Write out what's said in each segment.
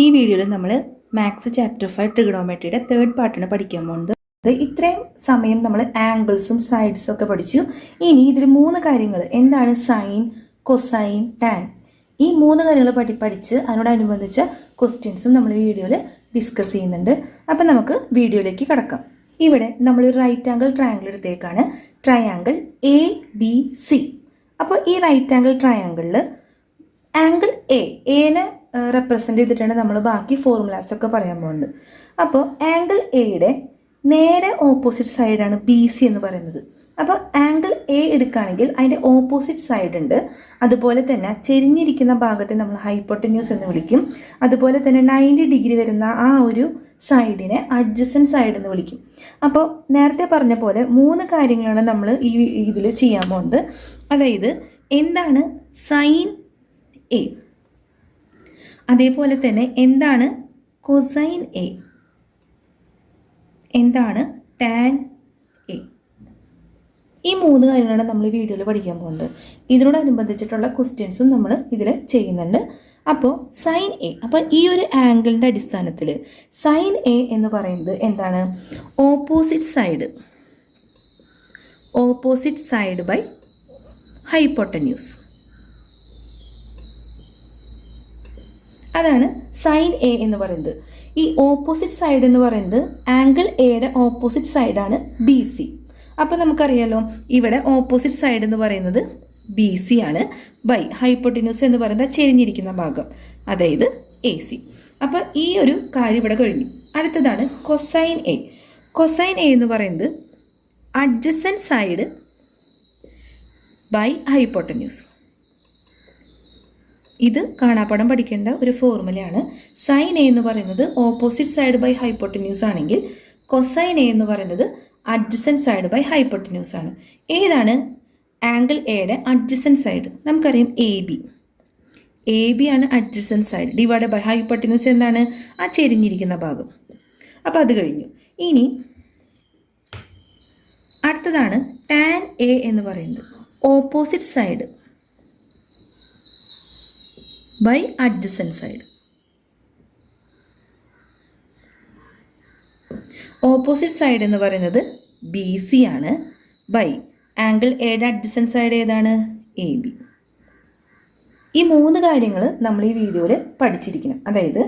ഈ വീഡിയോയിൽ നമ്മൾ മാത്സ് ചാപ്റ്റർ 5 ട്രിഗണോമെട്രിയുടെ തേർഡ് പാർട്ടാണ് പഠിക്കാൻ പോകുന്നത്. ഇത്രയും സമയം നമ്മൾ ആംഗിൾസും സൈഡ്സും ഒക്കെ പഠിച്ചു. ഇനി ഇതിൽ 3 കാര്യങ്ങൾ എന്താണ് സൈൻ, കൊസൈൻ, ടാൻ, ഈ 3 കാര്യങ്ങൾ പഠിച്ച് അതിനോടനുബന്ധിച്ച ക്വസ്റ്റ്യൻസും നമ്മൾ ഈ വീഡിയോയിൽ ഡിസ്കസ് ചെയ്യുന്നുണ്ട്. അപ്പം നമുക്ക് വീഡിയോയിലേക്ക് കടക്കാം. ഇവിടെ നമ്മളൊരു റൈറ്റ് ആംഗിൾ ട്രയാങ്കിൾ എടുത്തേക്കാണ്, ട്രയാങ്കിൾ ABC. അപ്പോൾ ഈ റൈറ്റ് ആംഗിൾ ട്രയാങ്കിളിൽ ആംഗിൾ എനെ റെപ്രസെൻ്റ് ചെയ്തിട്ടാണ് നമ്മൾ ബാക്കി ഫോർമുലാസ് ഒക്കെ പറയാൻ പോകുന്നത്. അപ്പോൾ ആംഗിൾ എയുടെ നേരെ ഓപ്പോസിറ്റ് സൈഡാണ് BC എന്ന് പറയുന്നത്. അപ്പോൾ ആംഗിൾ എ എടുക്കുകയാണെങ്കിൽ അതിൻ്റെ ഓപ്പോസിറ്റ് സൈഡ് ഉണ്ട്. അതുപോലെ തന്നെ ചെരിഞ്ഞിരിക്കുന്ന ഭാഗത്തെ നമ്മൾ ഹൈപ്പോട്ടന്യൂസ് എന്ന് വിളിക്കും. അതുപോലെ തന്നെ 90 ഡിഗ്രി വരുന്ന ആ ഒരു സൈഡിനെ അഡ്ജസൻറ്റ് സൈഡ് എന്ന് വിളിക്കും. അപ്പോൾ നേരത്തെ പറഞ്ഞ പോലെ 3 കാര്യങ്ങളാണ് നമ്മൾ ഈ ഇതിൽ ചെയ്യാൻ പോകുന്നത്. അതായത് എന്താണ് സൈൻ എ, അതേപോലെ തന്നെ എന്താണ് കൊസൈൻ എ, എന്താണ് ടാൻ എ. ഈ 3 കാര്യങ്ങളാണ് നമ്മൾ ഈ വീഡിയോയിൽ പഠിക്കാൻ പോകുന്നത്. ഇതിനോടനുബന്ധിച്ചിട്ടുള്ള ക്വസ്റ്റ്യൻസും നമ്മൾ ഇതിൽ ചെയ്യുന്നുണ്ട്. അപ്പോൾ സൈൻ എ, അപ്പോൾ ഈ ഒരു ആംഗിളിൻ്റെ അടിസ്ഥാനത്തിൽ സൈൻ എ എന്ന് പറയുന്നത് എന്താണ്? Opposite side by hypotenuse. അതാണ് സൈൻ എ എന്ന് പറയുന്നത്. ഈ ഓപ്പോസിറ്റ് സൈഡ് എന്ന് പറയുന്നത് ആംഗിൾ എയുടെ ഓപ്പോസിറ്റ് സൈഡാണ് BC. അപ്പോൾ നമുക്കറിയാലോ ഇവിടെ ഓപ്പോസിറ്റ് സൈഡ് എന്ന് പറയുന്നത് BC ആണ്, ബൈ ഹൈപ്പോട്ടന്യൂസ് എന്ന് പറയുന്നത് ചെരിഞ്ഞിരിക്കുന്ന ഭാഗം, അതായത് AC. അപ്പോൾ ഈ ഒരു കാര്യം ഇവിടെ കഴിഞ്ഞു. അടുത്തതാണ് കൊസൈൻ എ. കൊസൈൻ എ എന്ന് പറയുന്നത് അഡ്ജസൻറ്റ് സൈഡ് ബൈ ഹൈപ്പോട്ടന്യൂസ്. ഇത് കാണാപ്പാടം പഠിക്കേണ്ട ഒരു ഫോർമുലയാണ്. സൈൻ എ എന്ന് പറയുന്നത് ഓപ്പോസിറ്റ് സൈഡ് ബൈ ഹൈപ്പോട്ടന്യൂസ് ആണെങ്കിൽ കൊസൈൻ എ എന്ന് പറയുന്നത് അഡ്ജസൻറ്റ് സൈഡ് ബൈ ഹൈപ്പോട്ടന്യൂസ് ആണ്. ഏതാണ് ആംഗിൾ എയുടെ അഡ്ജസൻറ്റ് സൈഡ്? നമുക്കറിയാം AB ആണ് adjacent side, divide by hypotenuse എന്താണ്? ആ ചെരിഞ്ഞിരിക്കുന്ന ഭാഗം. അപ്പോൾ അത് കഴിഞ്ഞു. ഇനി അടുത്തതാണ് ടാൻ എ എന്ന് പറയുന്നത് opposite side by adjacent side. Opposite side എന്ന് പറയുന്നത് BC ആണ്, ബൈ ആംഗിൾ എയുടെ അഡ്ജസൻറ്റ് സൈഡ് ഏതാണ്? AB. ഈ 3 കാര്യങ്ങൾ നമ്മൾ ഈ വീഡിയോയിൽ പഠിച്ചിരിക്കണം. അതായത്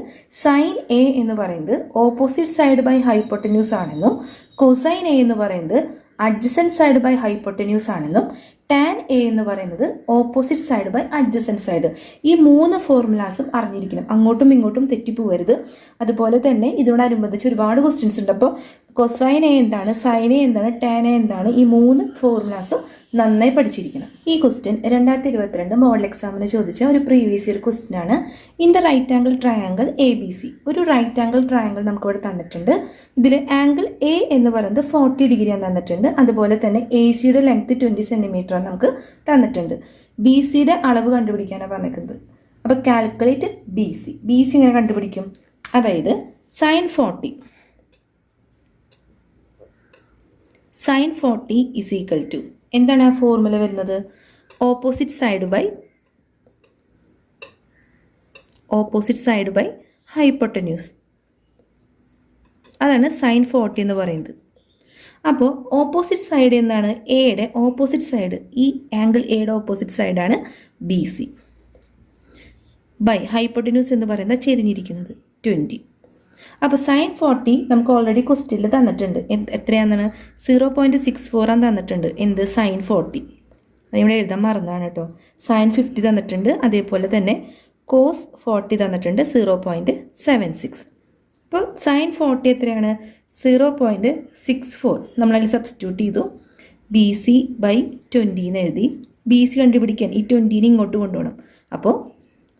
സൈൻ എ എന്ന് പറയുന്നത് ഓപ്പോസിറ്റ് സൈഡ് ബൈ ഹൈപ്പോട്ടന്യൂസ് ആണെന്നും കൊസൈൻ എ എന്ന് പറയുന്നത് അഡ്ജസൻറ്റ് സൈഡ് ബൈ ഹൈപ്പോട്ടന്യൂസ് ആണെന്നും ടാൻ എ എന്ന് പറയുന്നത് opposite side by adjacent side. ഈ 3 ഫോർമുലാസും അറിഞ്ഞിരിക്കണം, അങ്ങോട്ടും ഇങ്ങോട്ടും തെറ്റിപ്പോകരുത്. അതുപോലെ തന്നെ ഇതിനോടനുബന്ധിച്ച് ഒരുപാട് ക്വസ്റ്റ്യൻസ് ഉണ്ട്. അപ്പോൾ കൊസൈൻ എ എന്താണ്, സൈൻ എ എന്താണ്, ടാൻ എ എന്താണ്, ഈ 3 ഫോർമുലാസും നന്നായി പഠിച്ചിരിക്കണം. ഈ ക്വസ്റ്റ്യൻ 2022 മോഡൽ എക്സാമിന് ചോദിച്ച ഒരു പ്രീവിയസ് ഇയർ ക്വസ്റ്റ്യൻ ആണ്. In the right angle triangle ABC. ഒരു റൈറ്റ് ആംഗിൾ ട്രയാങ്കിൾ നമുക്കിവിടെ തന്നിട്ടുണ്ട്. ഇതിൽ ആംഗിൾ എ എന്ന് പറയുന്നത് 40 ഡിഗ്രിയാണ് തന്നിട്ടുണ്ട്. അതുപോലെ തന്നെ ACയുടെ ലെങ്ത് 20 സെൻറ്റിമീറ്റർ നമുക്ക് തന്നിട്ടുണ്ട്. BCയുടെ അളവ് കണ്ടുപിടിക്കാനാണ് പറഞ്ഞിരിക്കുന്നത്. അപ്പോൾ കാൽക്കുലേറ്റ് BC ഇങ്ങനെ കണ്ടുപിടിക്കും. അതായത് സൈൻ 40 ഇസ് ഈക്വൽ ടു എന്താണ് ആ ഫോർമുല വരുന്നത്? Opposite side by hypotenuse. അതാണ് സൈൻ 40 എന്ന് പറയുന്നത്. അപ്പോൾ ഓപ്പോസിറ്റ് സൈഡ് എന്താണ്? എയുടെ ഓപ്പോസിറ്റ് സൈഡ്, ഈ ആംഗിൾ എയുടെ ഓപ്പോസിറ്റ് സൈഡാണ് BC, ബൈ ഹൈപ്പോട്ടന്യൂസ് എന്ന് പറയുന്നത് ചെരിഞ്ഞിരിക്കുന്നത് 20. അപ്പോൾ സൈൻ 40 നമുക്ക് ഓൾറെഡി ക്വസ്റ്റ്യനിൽ തന്നിട്ടുണ്ട്. എത്രയാണെന്നാണ്? 0.64 ആണ് തന്നിട്ടുണ്ട്. എന്ത്? സൈൻ 40. അതിവിടെ എഴുതാൻ മറന്നാണ് കേട്ടോ. സൈൻ 50 തന്നിട്ടുണ്ട്. അതേപോലെ തന്നെ കോസ് 40 തന്നിട്ടുണ്ട് 0.76. അപ്പോൾ സൈൻ 40 എത്രയാണ്? 0.64. നമ്മളതിൽ സബ്സ്റ്റിറ്റ്യൂട്ട് ചെയ്തു. BC ബൈ 20 എന്ന് എഴുതി. BC കണ്ടുപിടിക്കാൻ ഈ 20നെ ഇങ്ങോട്ട് കൊണ്ടുപോകണം. അപ്പോൾ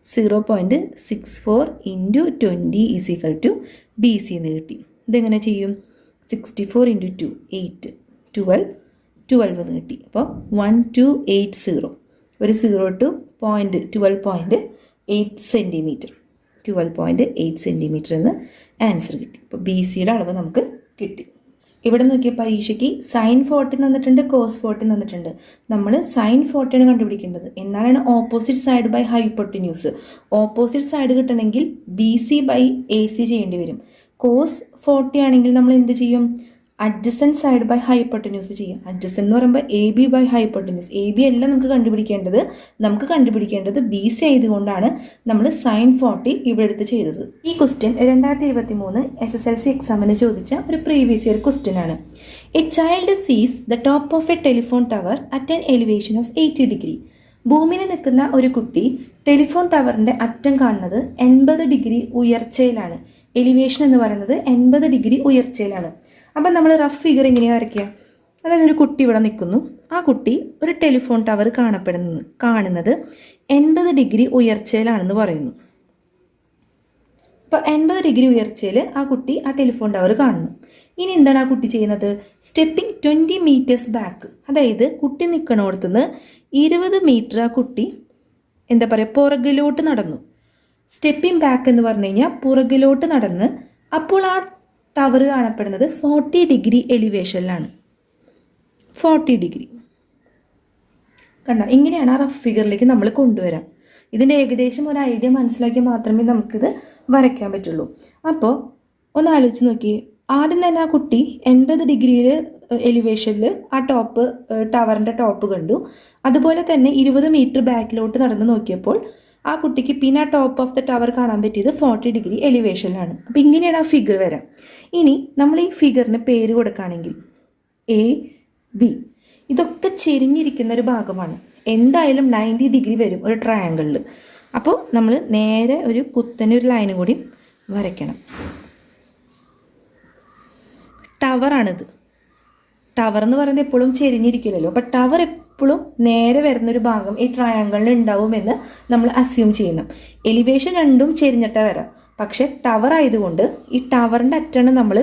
0.64 into 20 is equal to BC എന്ന് കിട്ടി. ഇതെങ്ങനെ ചെയ്യും? 64 ഇൻറ്റു 2 8 12 എന്ന് കിട്ടി. അപ്പോൾ 1280. ഒരു 0 to 12.8 സെൻറ്റിമീറ്റർ, 12.8 സെൻറ്റിമീറ്റർ എന്ന് ആൻസർ കിട്ടി. അപ്പോൾ BCയുടെ അളവ് നമുക്ക് കിട്ടി. ഇവിടെ നോക്കിയ പരീക്ഷയ്ക്ക് sin 40 തന്നിട്ടുണ്ട്, cos 40 തന്നിട്ടുണ്ട്. നമ്മൾ sin 40 ആണ് കണ്ടുപിടിക്കേണ്ടത്. എന്നാലാണ് opposite side by hypotenuse. Opposite side കിട്ടണമെങ്കിൽ BC ബൈ AC ചെയ്യേണ്ടി വരും. cos 40 ആണെങ്കിൽ നമ്മൾ എന്ത് ചെയ്യും? അഡ്ജസൻറ്റ് സൈഡ് ബൈ ഹൈപ്പോട്ടന്യൂസ് ചെയ്യും. അഡ്ജസൻറ്റ് എന്ന് പറയുമ്പോൾ AB ബൈ ഹൈപ്പോട്ടന്യൂസ്. AB അല്ല നമുക്ക് കണ്ടുപിടിക്കേണ്ടത് BC ആയതുകൊണ്ടാണ് നമ്മൾ sin 40 ഇവിടെ എടുത്ത് ചെയ്തത്. ഈ ക്വസ്റ്റ്യൻ 2023 SSLC എക്സാമിന് ചോദിച്ച ഒരു പ്രീവിയസ് ഇയർ ക്വസ്റ്റ്യൻ ആണ്. എ ചൈൽഡ് സീസ് the top of A telephone tower at an elevation of 80 degree. ഭൂമിയിൽ നിൽക്കുന്ന ഒരു കുട്ടി ടെലിഫോൺ ടവറിൻ്റെ അറ്റം കാണുന്നത് 80 ഡിഗ്രി ഉയർച്ചയിലാണ്. എലിവേഷൻ എന്ന് പറയുന്നത് 80 ഡിഗ്രി ഉയർച്ചയിലാണ്. അപ്പം നമ്മൾ റഫ് ഫിഗർ എങ്ങനെയാണ് വരയ്ക്കുക? അതായത് ഒരു കുട്ടി ഇവിടെ നിൽക്കുന്നു. ആ കുട്ടി ഒരു ടെലിഫോൺ ടവർ കാണുന്നത് 80 ഡിഗ്രി ഉയർച്ചയിലാണെന്ന് പറയുന്നു. അപ്പോൾ 80 ഡിഗ്രി ഉയർച്ചയിൽ ആ കുട്ടി ആ ടെലിഫോൺ ടവർ കാണുന്നു. ഇനി എന്താണ് ആ കുട്ടി ചെയ്യുന്നത്? Stepping 20 metres back. അതായത് കുട്ടി നിൽക്കണോടത്തുനിന്ന് 20 മീറ്റർ ആ കുട്ടി പുറകിലോട്ട് നടന്നു. സ്റ്റെപ്പിംഗ് ബാക്ക് എന്ന് പറഞ്ഞു കഴിഞ്ഞാൽ പുറകിലോട്ട് നടന്ന് അപ്പോൾ ആ ടവർ കാണപ്പെടുന്നത് 40 ഡിഗ്രി എലിവേഷനിലാണ്. 40 ഡിഗ്രി കണ്ട. ഇങ്ങനെയാണ് ആ റഫ് ഫിഗറിലേക്ക് നമ്മൾ കൊണ്ടുവരാം. ഇതിൻ്റെ ഏകദേശം ഒരു ഐഡിയ മനസ്സിലാക്കി മാത്രമേ നമുക്കിത് വരയ്ക്കാൻ പറ്റുള്ളൂ. അപ്പോൾ ഒന്ന് ആലോചിച്ച് നോക്കിയേ. ആദ്യം തന്നെ ആ കുട്ടി 80 ഡിഗ്രിയിൽ എലിവേഷനിൽ ആ ടവറിൻ്റെ ടോപ്പ് കണ്ടു. അതുപോലെ തന്നെ 20 മീറ്റർ ബാക്കിലോട്ട് നടന്ന് നോക്കിയപ്പോൾ ആ കുട്ടിക്ക് പിന്നെ ആ ടോപ്പ് ഓഫ് ദ ടവർ കാണാൻ പറ്റിയത് 40 ഡിഗ്രി എലിവേഷനിലാണ്. അപ്പോൾ ഇങ്ങനെയാണ് ആ ഫിഗർ വരാം. ഇനി നമ്മൾ ഈ ഫിഗറിന് പേര് കൊടുക്കുകയാണെങ്കിൽ AB, ഇതൊക്കെ ചെരിഞ്ഞിരിക്കുന്ന ഒരു ഭാഗമാണ്. എന്തായാലും 90 ഡിഗ്രി വരും ഒരു ട്രയാങ്കിളിൽ. അപ്പോൾ നമ്മൾ നേരെ ഒരു കുത്തനെ ഒരു ലൈനും കൂടി വരയ്ക്കണം. ടവറാണിത്. ടവർ എന്ന് പറയുന്നത് എപ്പോഴും ചെരിഞ്ഞിരിക്കില്ലല്ലോ. അപ്പോൾ ടവർ എപ്പോഴും നേരെ വരുന്നൊരു ഭാഗം ഈ ട്രയാങ്കിളിൽ ഉണ്ടാവുമെന്ന് നമ്മൾ അസ്യൂം ചെയ്യുന്നു. എലിവേഷൻ രണ്ടും ചെരിഞ്ഞിട്ട വരാം. പക്ഷെ ടവർ ആയതുകൊണ്ട് ഈ ടവറിൻ്റെ അറ്റാണ് നമ്മൾ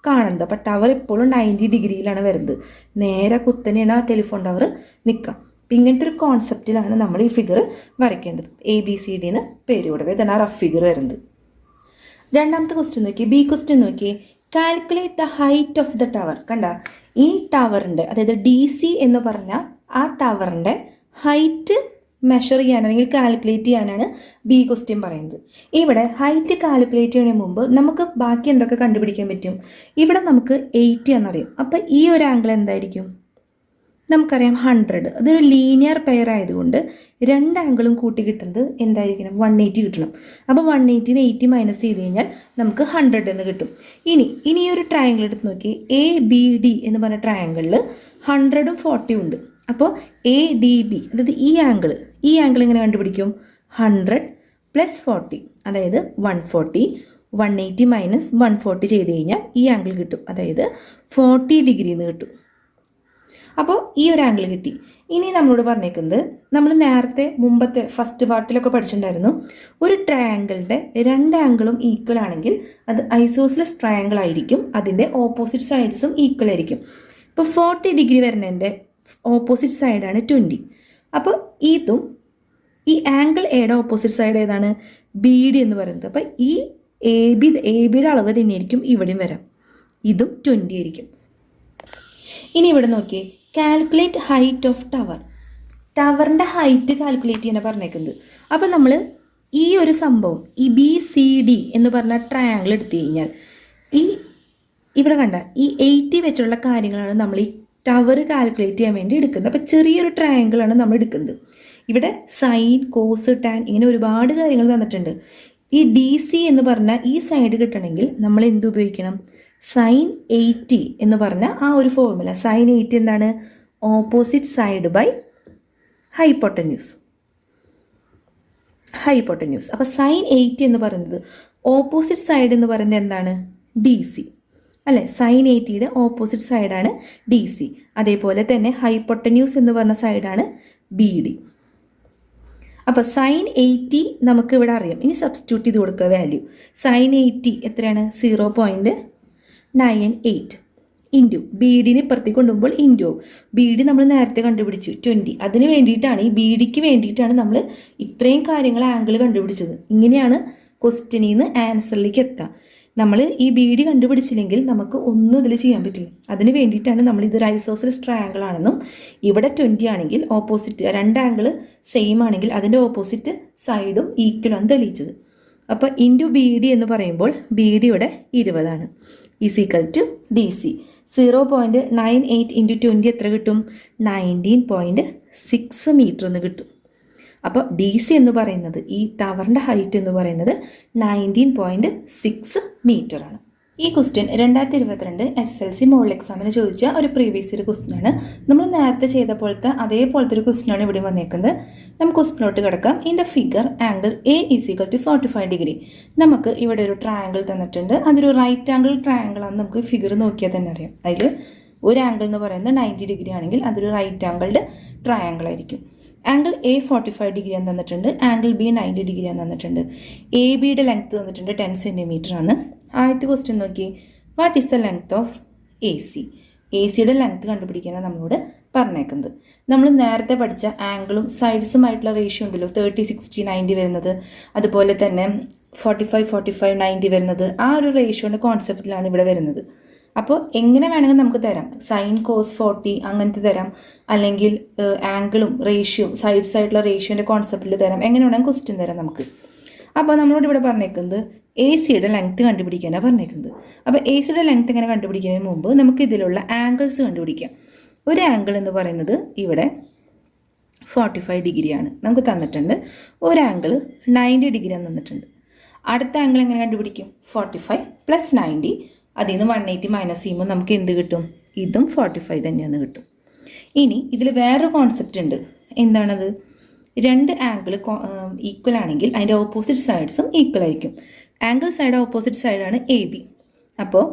കാണുന്നത്. അപ്പോൾ ടവർ എപ്പോഴും 90 ഡിഗ്രിയിലാണ് വരുന്നത്. നേരെ കുത്തനെയാണ് ആ ടെലിഫോൺ ടവർ നിൽക്കുക. അപ്പം ഇങ്ങനത്തെ ഒരു കോൺസെപ്റ്റിലാണ് നമ്മൾ ഈ ഫിഗർ വരയ്ക്കേണ്ടത്. ABCD എന്ന് പേര് കൊടുക്കുക. ഇതാണ് ആ റഫ് ഫിഗർ വരുന്നത്. രണ്ടാമത്തെ ക്വസ്റ്റ്യൻ നോക്കി, B ക്വസ്റ്റ്യൻ നോക്കി. Calculate the height of the tower. കണ്ട, ഈ ടവറിൻ്റെ അതായത് DC എന്ന് പറഞ്ഞ ആ ടവറിൻ്റെ ഹൈറ്റ് മെഷർ ചെയ്യാൻ അല്ലെങ്കിൽ കാൽക്കുലേറ്റ് ചെയ്യാനാണ് B ക്വസ്റ്റ്യൻ പറയുന്നത്. ഇവിടെ ഹൈറ്റ് കാൽക്കുലേറ്റ് ചെയ്യുന്നതിന് മുമ്പ് നമുക്ക് ബാക്കി എന്തൊക്കെ കണ്ടുപിടിക്കാൻ പറ്റും? ഇവിടെ നമുക്ക് 80 എന്നറിയാം. അപ്പോൾ ഈ ഒരു ആംഗിൾ എന്തായിരിക്കും? നമുക്കറിയാം 100. അതൊരു ലീനിയർ പെയർ ആയതുകൊണ്ട് രണ്ട് ആംഗിളും കൂട്ടി കിട്ടുന്നത് എന്തായിരിക്കണം? 180 കിട്ടണം. അപ്പോൾ 180 80 മൈനസ് ചെയ്ത് കഴിഞ്ഞാൽ നമുക്ക് 100 എന്ന് കിട്ടും. ഇനി ഒരു ട്രയാങ്കിൾ എടുത്ത് നോക്കി. ABD എന്ന് പറഞ്ഞ ട്രയാങ്കിളിൽ 100ഉം 40 ഉണ്ട്. അപ്പോൾ ADB അതായത് ഈ ആംഗിൾ എങ്ങനെ കണ്ടുപിടിക്കും? 100 പ്ലസ് 40 അതായത് 140. 180 മൈനസ് 140 ചെയ്ത് കഴിഞ്ഞാൽ ഈ ആംഗിൾ കിട്ടും. അതായത് 40 ഡിഗ്രി എന്ന് കിട്ടും. അപ്പോൾ ഈ ഒരു ആംഗിൾ കിട്ടി. ഇനി നമ്മളോട് പറഞ്ഞേക്കുന്നത്, നമ്മൾ നേരത്തെ മുമ്പത്തെ ഫസ്റ്റ് പാർട്ടിലൊക്കെ പഠിച്ചിട്ടുണ്ടായിരുന്നു, ഒരു ട്രയാങ്കിളിൻ്റെ രണ്ട് ആംഗിളും ഈക്വൽ ആണെങ്കിൽ അത് ഐസോസിലസ് ട്രയാങ്കിൾ ആയിരിക്കും. അതിൻ്റെ ഓപ്പോസിറ്റ് സൈഡ്സും ഈക്വൽ ആയിരിക്കും. ഇപ്പോൾ 40 ഡിഗ്രി വരുന്നതിൻ്റെ ഓപ്പോസിറ്റ് സൈഡാണ് 20. അപ്പോൾ ഈ ആംഗിൾ എയുടെ ഓപ്പോസിറ്റ് സൈഡ് ഏതാണ്? BD എന്ന് പറയുന്നത്. അപ്പോൾ ഈ ABയുടെ അളവ് തന്നെയായിരിക്കും ഇവിടെയും വരാം. ഇതും 20 ആയിരിക്കും. ഇനി ഇവിടെ നോക്കിയേ, കാൽക്കുലേറ്റ് ഹൈറ്റ് ഓഫ് ടവർ. ടവറിൻ്റെ ഹൈറ്റ് കാൽക്കുലേറ്റ് ചെയ്യാനാണ് പറഞ്ഞേക്കുന്നത്. അപ്പോൾ നമ്മൾ ഈ ഒരു സംഭവം ഈ BCD എന്ന് പറഞ്ഞ ട്രയാങ്കിൾ എടുത്തു കഴിഞ്ഞാൽ ഇവിടെ കണ്ട ഈ 80 വെച്ചുള്ള കാര്യങ്ങളാണ് നമ്മൾ ഈ ടവർ കാൽക്കുലേറ്റ് ചെയ്യാൻ വേണ്ടി എടുക്കുന്നത്. അപ്പോൾ ചെറിയൊരു ട്രയാങ്കിളാണ് നമ്മൾ എടുക്കുന്നത്. ഇവിടെ സൈൻ, കോസ്, ടാൻ ഇങ്ങനെ ഒരുപാട് കാര്യങ്ങൾ തന്നിട്ടുണ്ട്. ഈ DC എന്ന് പറഞ്ഞാൽ ഈ സൈഡ് കിട്ടണമെങ്കിൽ നമ്മൾ എന്ത് ഉപയോഗിക്കണം? സൈൻ 80 എന്ന് പറഞ്ഞ ആ ഒരു ഫോർമുല. സൈൻ 80 എന്താണ്? Opposite side by hypotenuse. അപ്പോൾ സൈൻ 80 എന്ന് പറയുന്നത് ഓപ്പോസിറ്റ് സൈഡ് എന്ന് പറയുന്നത് എന്താണ്? DC അല്ലേ? സൈൻ 80യുടെ ഓപ്പോസിറ്റ് സൈഡാണ് DC. അതേപോലെ തന്നെ ഹൈപ്പോട്ടന്യൂസ് എന്ന് പറഞ്ഞ സൈഡാണ് BD. അപ്പോൾ സൈൻ 80 നമുക്ക് ഇവിടെ അറിയാം. ഇനി സബ്സ്റ്റിറ്റ്യൂട്ട് ചെയ്ത് കൊടുക്കുക വാല്യൂ. സൈൻ 80 എത്രയാണ്? 0.98 ഇൻറ്റു BDനെ ഇപ്പുറത്തേക്ക് കൊണ്ടുപോകുമ്പോൾ ഇൻറ്റു BD നമ്മൾ നേരത്തെ കണ്ടുപിടിച്ചു 20. അതിന് വേണ്ടിയിട്ടാണ്, ഈ BDക്ക് വേണ്ടിയിട്ടാണ് നമ്മൾ ഇത്രയും കാര്യങ്ങൾ ആംഗിൾ കണ്ടുപിടിച്ചത്. ഇങ്ങനെയാണ് ക്വസ്റ്റ്യനിൽ നിന്ന് ആൻസറിലേക്ക് എത്താം. നമ്മൾ ഈ ബി ഡി കണ്ടുപിടിച്ചില്ലെങ്കിൽ നമുക്ക് ഒന്നും ഇതിൽ ചെയ്യാൻ പറ്റില്ല. അതിന് വേണ്ടിയിട്ടാണ് നമ്മൾ ഇതൊരു ഐസോസെൽസ് ട്രയാങ്കിൾ ആണെന്നും ഇവിടെ 20 ആണെങ്കിൽ ഓപ്പോസിറ്റ് രണ്ട് ആംഗിൾ സെയിം ആണെങ്കിൽ അതിൻ്റെ ഓപ്പോസിറ്റ് സൈഡും ഈക്വലാണ് തെളിയിച്ചത്. അപ്പോൾ ഇൻറ്റു ബി ഡി എന്ന് പറയുമ്പോൾ ബി ഡി ഇവിടെ 20 is equal to D C. 0.98 into 20 എത്ര കിട്ടും? 19.6 മീറ്റർ എന്ന് കിട്ടും. അപ്പോൾ ഡി സി എന്ന് പറയുന്നത് ഈ ടവറിൻ്റെ ഹൈറ്റ് എന്ന് പറയുന്നത് 19.6 മീറ്ററാണ്. ഈ ക്വസ്റ്റ്യൻ 2022 SSLC മോഡൽ എക്സാമിന് ചോദിച്ച ഒരു പ്രീവിയസ് ഇയർ ക്വസ്റ്റ്യൻ ആണ്. നമ്മൾ നേരത്തെ ചെയ്ത പോലത്തെ അതേപോലത്തെ ഒരു ക്വസ്റ്റ്യൻ ആണ് ഇവിടെ വന്നേക്കുന്നത്. നമുക്ക് ക്വസ്റ്റ്യനോട്ട് കിടക്കാം. In the figure angle A is equal to 45 degree. നമുക്ക് ഇവിടെ ഒരു ട്രയാങ്കിൾ തന്നിട്ടുണ്ട്. അതൊരു റൈറ്റ് ആംഗിൾ ട്രയാങ്കിൾ ആണെന്ന് നമുക്ക് ഫിഗർ നോക്കിയാൽ തന്നെ അറിയാം. അതിൽ ഒരു ആംഗിൾ എന്ന് പറയുന്നത് 90 ഡിഗ്രി ആണെങ്കിൽ അതൊരു റൈറ്റ് ആംഗിൾഡ് ട്രയാങ്കിൾ ആയിരിക്കും. ആംഗിൾ എ 45 ഡിഗ്രി എന്ന് തന്നിട്ടുണ്ട്, ആംഗിൾ ബി 90 ഡിഗ്രി എന്ന് തന്നിട്ടുണ്ട്. എ ബിയുടെ ലെങ്ത് തന്നിട്ടുണ്ട് 10 സെൻറ്റിമീറ്റർ ആണ്. ആദ്യത്തെ ക്വസ്റ്റ്യൻ നോക്കി, what is the length of A C? A സിയുടെ ലെങ്ത് കണ്ടുപിടിക്കാനാണ് നമ്മളോട് പറഞ്ഞേക്കുന്നത്. നമ്മൾ നേരത്തെ പഠിച്ച ആംഗിളും സൈഡ്സുമായിട്ടുള്ള റേഷ്യോ ഉണ്ടല്ലോ, 30, 60, 90 വരുന്നത്, അതുപോലെ തന്നെ 45, 45, 90 വരുന്നത്, ആ ഒരു റേഷ്യോൻ്റെ കോൺസെപ്റ്റിലാണ് ഇവിടെ വരുന്നത്. അപ്പോൾ എങ്ങനെ വേണമെങ്കിൽ നമുക്ക് തരാം. സൈൻ കോസ് 40 അങ്ങനത്തെ തരാം, അല്ലെങ്കിൽ ആംഗിളും റേഷ്യോ സൈഡ്സായിട്ടുള്ള റേഷ്യോൻ്റെ കോൺസെപ്റ്റിൽ തരാം. എങ്ങനെ വേണമെങ്കിൽ ക്വസ്റ്റ്യൻ തരാം നമുക്ക്. അപ്പോൾ നമ്മളോട് ഇവിടെ പറഞ്ഞേക്കുന്നത് എ സിയുടെ ലെങ്ത്ത് കണ്ടുപിടിക്കാനാണ് പറഞ്ഞേക്കുന്നത്. അപ്പോൾ എ സിയുടെ ലെങ്ത്ത് എങ്ങനെ കണ്ടുപിടിക്കുന്നതിന് മുമ്പ് നമുക്ക് ഇതിലുള്ള ആംഗിൾസ് കണ്ടുപിടിക്കാം. ഒരു ആംഗിൾ എന്ന് പറയുന്നത് ഇവിടെ 45 ഡിഗ്രിയാണ് നമുക്ക് തന്നിട്ടുണ്ട്. ഒരു ആംഗിൾ 90 ഡിഗ്രി തന്നിട്ടുണ്ട്. അടുത്ത ആംഗിൾ എങ്ങനെ കണ്ടുപിടിക്കും? 45 + 90, അതിൽ നിന്ന് 180 മൈനസ് ചെയ്യുമ്പോൾ നമുക്ക് എന്ത് കിട്ടും? ഇതും 45 തന്നെയാണ് കിട്ടും. ഇനി ഇതിൽ വേറൊരു കോൺസെപ്റ്റ് ഉണ്ട്. എന്താണത്? രണ്ട് ആംഗിൾ ഈക്വൽ ആണെങ്കിൽ അതിൻ്റെ ഓപ്പോസിറ്റ് സൈഡ്സും ഈക്വൽ ആയിരിക്കും. ആംഗിൾ സൈഡ് ഓപ്പോസിറ്റ് സൈഡാണ് എ ബി. അപ്പോൾ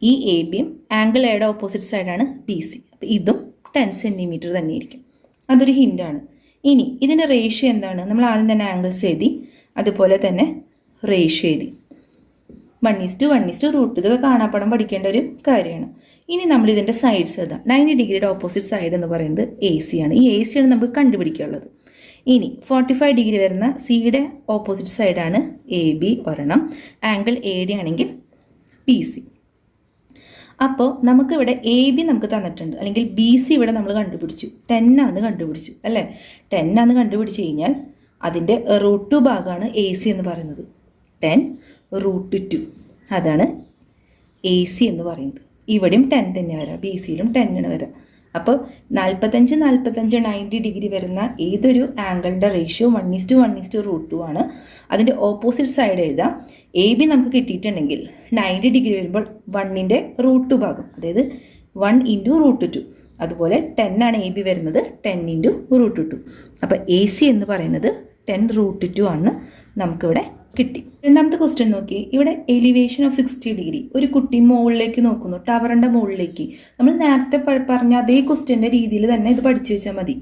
ഈ എ ബിയും ആംഗിൾ എയുടെ ഓപ്പോസിറ്റ് സൈഡാണ് ബി സി. അപ്പോൾ ഇതും 10 സെൻറ്റിമീറ്റർ തന്നെയായിരിക്കും. അതൊരു ഹിൻ്റാണ്. ഇനി ഇതിൻ്റെ റേഷ്യോ എന്താണ്? നമ്മൾ ആദ്യം തന്നെ ആംഗിൾസ് എഴുതി, അതുപോലെ തന്നെ റേഷ്യോ എഴുതി. 1:1:√2 ഇതൊക്കെ കാണാപ്പാടം പഠിക്കേണ്ട ഒരു കാര്യമാണ്. ഇനി നമ്മൾ ഇതിൻ്റെ സൈഡ്സ് എഴുതാം. 90 ഡിഗ്രിയുടെ ഓപ്പോസിറ്റ് സൈഡ് എന്ന് പറയുന്നത് എ സി ആണ്. ഈ എ സി ആണ് നമുക്ക് കണ്ടുപിടിക്കാനുള്ളത്. ഇനി 45 ഡിഗ്രി വരുന്ന സിയുടെ ഓപ്പോസിറ്റ് സൈഡാണ് എ ബി ഒരെണ്ണം, ആംഗിൾ എ ഡി ആണെങ്കിൽ ബി സി. അപ്പോൾ നമുക്കിവിടെ എ ബി നമുക്ക് തന്നിട്ടുണ്ട്, അല്ലെങ്കിൽ ബി സി ഇവിടെ നമ്മൾ കണ്ടുപിടിച്ചു. 10 ആണെന്ന് കണ്ടുപിടിച്ചു അല്ലേ? 10 ആണെന്ന് കണ്ടുപിടിച്ച് കഴിഞ്ഞാൽ അതിൻ്റെ √2 ഭാഗമാണ് എ സി എന്ന് പറയുന്നത്. 10√2 അതാണ് എ സി എന്ന് പറയുന്നത്. ഇവിടെയും 10 തന്നെ വരാം, ബി സിയിലും 10 വരാം. അപ്പോൾ 45, 90 ഡിഗ്രി വരുന്ന ഏതൊരു ആംഗിളിൻ്റെ റേഷ്യോ 1:1:√2 ആണ്. അതിൻ്റെ ഓപ്പോസിറ്റ് സൈഡ് എഴുതാം. എ ബി നമുക്ക് കിട്ടിയിട്ടുണ്ടെങ്കിൽ 90 ഡിഗ്രി വരുമ്പോൾ 1ൻ്റെ √2 ഭാഗം, അതായത് 1 × √2. അതുപോലെ 10 ആണ് എ ബി വരുന്നത്, 10 × √2. അപ്പോൾ എ സി എന്ന് പറയുന്നത് 10√2 ആണ് നമുക്കിവിടെ കിട്ടി. രണ്ടാമത്തെ ക്വസ്റ്റ്യൻ നോക്കി. ഇവിടെ എലിവേഷൻ ഓഫ് 60 ഡിഗ്രി. ഒരു കുട്ടി മുകളിലേക്ക് നോക്കുന്നു, ടവറിൻ്റെ മുകളിലേക്ക്. നമ്മൾ നേരത്തെ പറഞ്ഞ അതേ ക്വസ്റ്റ്യൻ്റെ രീതിയിൽ തന്നെ ഇത് പഠിച്ചു വെച്ചാൽ മതി.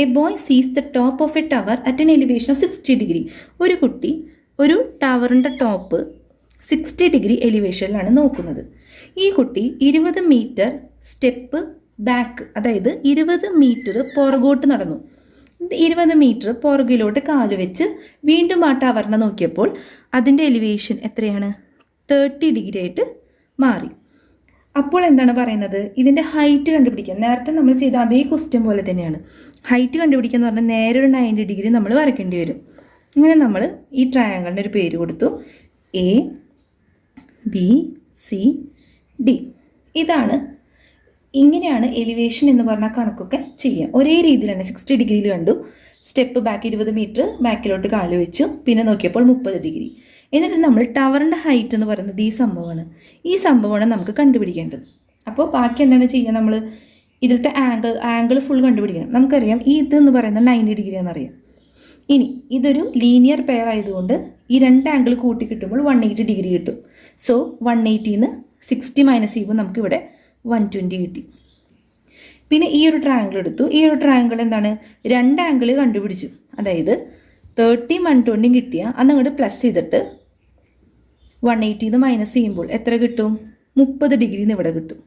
എ ബോയ് സീസ് the top of A tower at an elevation of 60 degree. ഒരു കുട്ടി ഒരു ടവറിൻ്റെ ടോപ്പ് 60 ഡിഗ്രി എലിവേഷനിലാണ് നോക്കുന്നത്. ഈ കുട്ടി 20 മീറ്റർ സ്റ്റെപ്പ് ബാക്ക്, അതായത് 20 മീറ്റർ പുറകോട്ട് നടന്നു. 20 മീറ്റർ പുറകിലോട്ട് കാല് വെച്ച് വീണ്ടും ആ ടവറിനെ നോക്കിയപ്പോൾ അതിൻ്റെ എലിവേഷൻ എത്രയാണ്? 30 ഡിഗ്രി ആയിട്ട് മാറി. അപ്പോൾ എന്താണ് പറയുന്നത്? ഇതിൻ്റെ ഹൈറ്റ് കണ്ടുപിടിക്കാൻ നേരത്തെ നമ്മൾ ചെയ്ത അതേ ക്വസ്റ്റ്യൻ പോലെ തന്നെയാണ്. ഹൈറ്റ് കണ്ടുപിടിക്കുക എന്ന് പറഞ്ഞാൽ നേരെ ഒരു 90 ഡിഗ്രി നമ്മൾ വരയ്ക്കേണ്ടി വരും. അങ്ങനെ നമ്മൾ ഈ ട്രയാങ്കിളിൻ്റെ ഒരു പേര് കൊടുത്തു, എ ബി സി ഡി. ഇങ്ങനെയാണ് എലിവേഷൻ എന്ന് പറഞ്ഞാൽ കണക്കൊക്കെ ചെയ്യുക. ഒരേ രീതിയിൽ തന്നെ 60 ഡിഗ്രിയിൽ കണ്ടു, സ്റ്റെപ്പ് ബാക്ക് 20 മീറ്റർ ബാക്കിലോട്ട് കാല് വെച്ചു, പിന്നെ നോക്കിയപ്പോൾ 30 ഡിഗ്രി. എന്നിട്ട് നമ്മൾ ടവറിൻ്റെ ഹൈറ്റ് എന്ന് പറയുന്നത് ഈ സംഭവമാണ് നമുക്ക് കണ്ടുപിടിക്കേണ്ടത്. അപ്പോൾ ബാക്കി എന്താണ് ചെയ്യുക? നമ്മൾ ഇതിലത്തെ ആംഗിൾ ഫുൾ കണ്ടുപിടിക്കണം. നമുക്കറിയാം ഈ ഇതെന്ന് പറയുന്നത് 90 ഡിഗ്രി എന്നറിയാം. ഇനി ഇതൊരു ലീനിയർ പെയർ ആയതുകൊണ്ട് ഈ രണ്ട് ആംഗിൾ കൂട്ടി കിട്ടുമ്പോൾ 180 ഡിഗ്രി കിട്ടും. സോ 180 60 മൈനസ് ചെയ്യുമ്പോൾ നമുക്കിവിടെ 120 കിട്ടി. പിന്നെ ഈ ഒരു ട്രയാങ്കിൾ എടുത്തു. ഈ ഒരു ട്രയാങ്കിൾ എന്താണ്? രണ്ട് ആംഗിൾ കണ്ടുപിടിച്ചു. അതായത് 30 120 കിട്ടിയ അന്നങ്ങോട്ട് പ്ലസ് ചെയ്തിട്ട് 180 മൈനസ് ചെയ്യുമ്പോൾ എത്ര കിട്ടും? 30 ഡിഗ്രി ഇവിടെ കിട്ടും.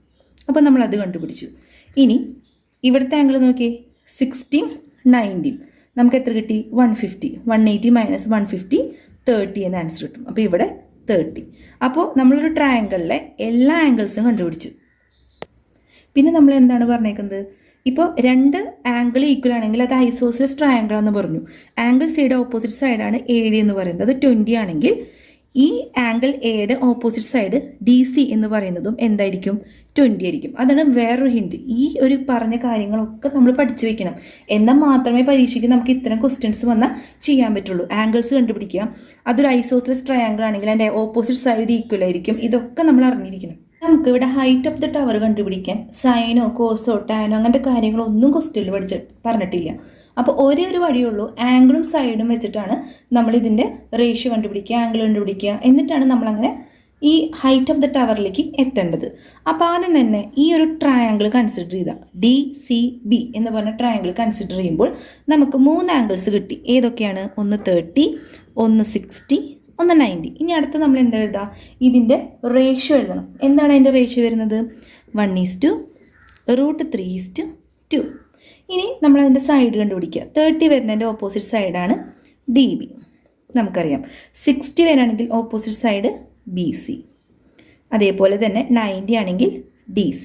അപ്പോൾ നമ്മളത് കണ്ടുപിടിച്ചു. ഇനി ഇവിടുത്തെ ആംഗിൾ നോക്കിയേ, 60 90 നമുക്ക് എത്ര കിട്ടി? 150. 180 മൈനസ് 150 30 എന്ന ആൻസർ കിട്ടും. അപ്പോൾ ഇവിടെ 30. അപ്പോൾ നമ്മളൊരു ട്രയാങ്കിളിലെ എല്ലാ ആംഗിൾസും കണ്ടുപിടിച്ചു. പിന്നെ നമ്മൾ എന്താണ് പറഞ്ഞേക്കുന്നത്? ഇപ്പോൾ രണ്ട് ആംഗിൾ ഈക്വൽ ആണെങ്കിൽ അത് ഐസോസിലസ് ട്രയാങ്കിൾ എന്ന് പറഞ്ഞു. ആംഗിൾ സിയുടെ ഓപ്പോസിറ്റ് സൈഡാണ് എ ഡി എന്ന് പറയുന്നത്. അത് 20 ആണെങ്കിൽ ഈ ആംഗിൾ എയുടെ ഓപ്പോസിറ്റ് സൈഡ് ഡി സി എന്ന് പറയുന്നതും എന്തായിരിക്കും? 20 ആയിരിക്കും. അതാണ് വേറൊരു ഹിൻഡ്. ഈ ഒരു പറഞ്ഞ കാര്യങ്ങളൊക്കെ നമ്മൾ പഠിച്ചു വെക്കണം. എന്നാൽ മാത്രമേ പരീക്ഷയ്ക്ക് നമുക്ക് ഇത്തരം ക്വസ്റ്റ്യൻസ് വന്നാൽ ചെയ്യാൻ പറ്റുള്ളൂ. ആംഗിൾസ് കണ്ടുപിടിക്കുക, അതൊരു ഐസോസിലസ് ട്രയാങ്കിൾ ആണെങ്കിൽ അതിൻ്റെ ഓപ്പോസിറ്റ് സൈഡ് ഈക്വൽ ആയിരിക്കും. ഇതൊക്കെ നമ്മൾ അറിഞ്ഞിരിക്കണം. നമുക്ക് ഇവിടെ ഹൈറ്റ് ഓഫ് ദ ടവർ കണ്ടുപിടിക്കാൻ സൈനോ കോസോ ടാനോ അങ്ങനത്തെ കാര്യങ്ങളൊന്നും ക്വസ്റ്റ്യനിൽ പറഞ്ഞിട്ടില്ല. അപ്പോൾ ഒരേ ഒരു വഴിയുള്ളൂ, ആംഗിളും സൈഡും വെച്ചിട്ടാണ് നമ്മൾ ഇതിൻ്റെ റേഷ്യോ കണ്ടുപിടിക്കുക, ആംഗിൾ കണ്ടുപിടിക്കുക. എന്നിട്ടാണ് നമ്മളങ്ങനെ ഈ ഹൈറ്റ് ഓഫ് ദ ടവറിലേക്ക് എത്തേണ്ടത്. അപ്പോൾ ആദ്യം തന്നെ ഈ ഒരു ട്രയാങ്കിൾ കൺസിഡർ ചെയ്താൽ DCB എന്ന് പറഞ്ഞ ട്രയാങ്കിൾ കൺസിഡർ ചെയ്യുമ്പോൾ നമുക്ക് 3 ആംഗിൾസ് കിട്ടി. ഏതൊക്കെയാണ്? ഒന്ന് 30, ഒന്ന് 60, ഒന്ന് 90. ഇനി അടുത്ത് നമ്മൾ എന്താ എഴുതുക? ഇതിൻ്റെ റേഷ്യോ എഴുതണം. എന്താണ് അതിൻ്റെ റേഷ്യോ വരുന്നത്? 1:√3:2. ഇനി നമ്മളതിൻ്റെ സൈഡ് കണ്ടുപിടിക്കുക. 30 വരുന്നതിൻ്റെ ഓപ്പോസിറ്റ് സൈഡാണ് DB, നമുക്കറിയാം. 60 വരാണെങ്കിൽ ഓപ്പോസിറ്റ് സൈഡ് BC. അതേപോലെ തന്നെ 90 ആണെങ്കിൽ DC.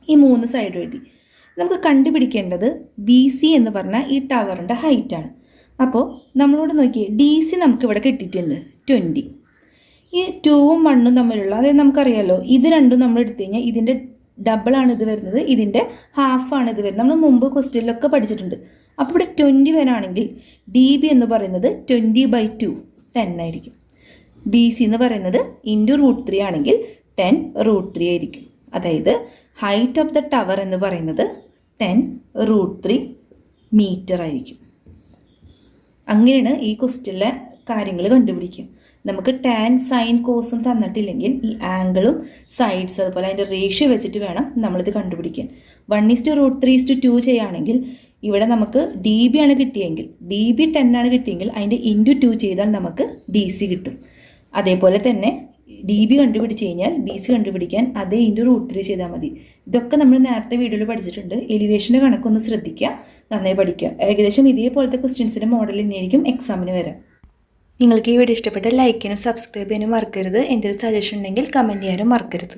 ഈ 3 സൈഡ് എഴുതി. നമുക്ക് കണ്ടുപിടിക്കേണ്ടത് BC എന്ന് പറഞ്ഞാൽ ഈ ടവറിൻ്റെ ഹൈറ്റാണ്. അപ്പോൾ നമ്മളോട് നോക്കിയേ, DC നമുക്കിവിടെ കിട്ടിയിട്ടുണ്ട് 20. ഈ 2ഉം 1ഉം തമ്മിലുള്ള, അതായത് നമുക്കറിയാമല്ലോ, ഇത് രണ്ടും നമ്മൾ എടുത്തു കഴിഞ്ഞാൽ ഇതിൻ്റെ ഡബിളാണ് ഇത് വരുന്നത്, ഇതിൻ്റെ ഹാഫാണ് ഇത് വരുന്നത്. നമ്മൾ മുമ്പ് ക്വസ്റ്റ്യനിലൊക്കെ പഠിച്ചിട്ടുണ്ട്. അപ്പോൾ ഇവിടെ 20 വരാണെങ്കിൽ DB എന്ന് പറയുന്നത് 20/2 10 ആയിരിക്കും. BC എന്ന് പറയുന്നത് ×√3 ആണെങ്കിൽ 10√3 ആയിരിക്കും. അതായത് ഹൈറ്റ് ഓഫ് ദ ടവർ എന്ന് പറയുന്നത് 10√3 മീറ്റർ ആയിരിക്കും. അങ്ങനെയാണ് ഈ ക്വസ്റ്റ്യനിലെ കാര്യങ്ങൾ കണ്ടുപിടിക്കുക. നമുക്ക് ടാൻ സൈൻ കോസും തന്നിട്ടില്ലെങ്കിൽ ഈ ആംഗിളും സൈഡ്സ് അതുപോലെ അതിൻ്റെ റേഷ്യോ വെച്ചിട്ട് വേണം നമ്മളിത് കണ്ടുപിടിക്കാൻ. 1:√3:2 ചെയ്യുകയാണെങ്കിൽ ഇവിടെ നമുക്ക് DB ആണ് കിട്ടിയെങ്കിൽ, DB 10 ആണ് കിട്ടിയെങ്കിൽ അതിൻ്റെ ×2 ചെയ്താൽ നമുക്ക് DC കിട്ടും. അതേപോലെ തന്നെ DB കണ്ടുപിടിച്ച് കഴിഞ്ഞാൽ BC കണ്ടുപിടിക്കാൻ അതേ ×√3 ചെയ്താൽ മതി. ഇതൊക്കെ നമ്മൾ നേരത്തെ വീഡിയോയിൽ പഠിച്ചിട്ടുണ്ട്. എലിവേഷൻ്റെ കണക്കൊന്ന് ശ്രദ്ധിക്കുക, നന്നായി പഠിക്കുക. ഏകദേശം ഇതേപോലത്തെ ക്വസ്റ്റ്യൻസിൻ്റെ മോഡൽ തന്നെയായിരിക്കും എക്സാമിന് വരാം. നിങ്ങൾക്ക് ഈ വീഡിയോ ഇഷ്ടപ്പെട്ട ലൈക്ക് ചെയ്യാനും സബ്സ്ക്രൈബ് ചെയ്യാനും മറക്കരുത്. എന്തെങ്കിലും സജഷൻ ഉണ്ടെങ്കിൽ കമൻറ്റ് ചെയ്യാനും മറക്കരുത്.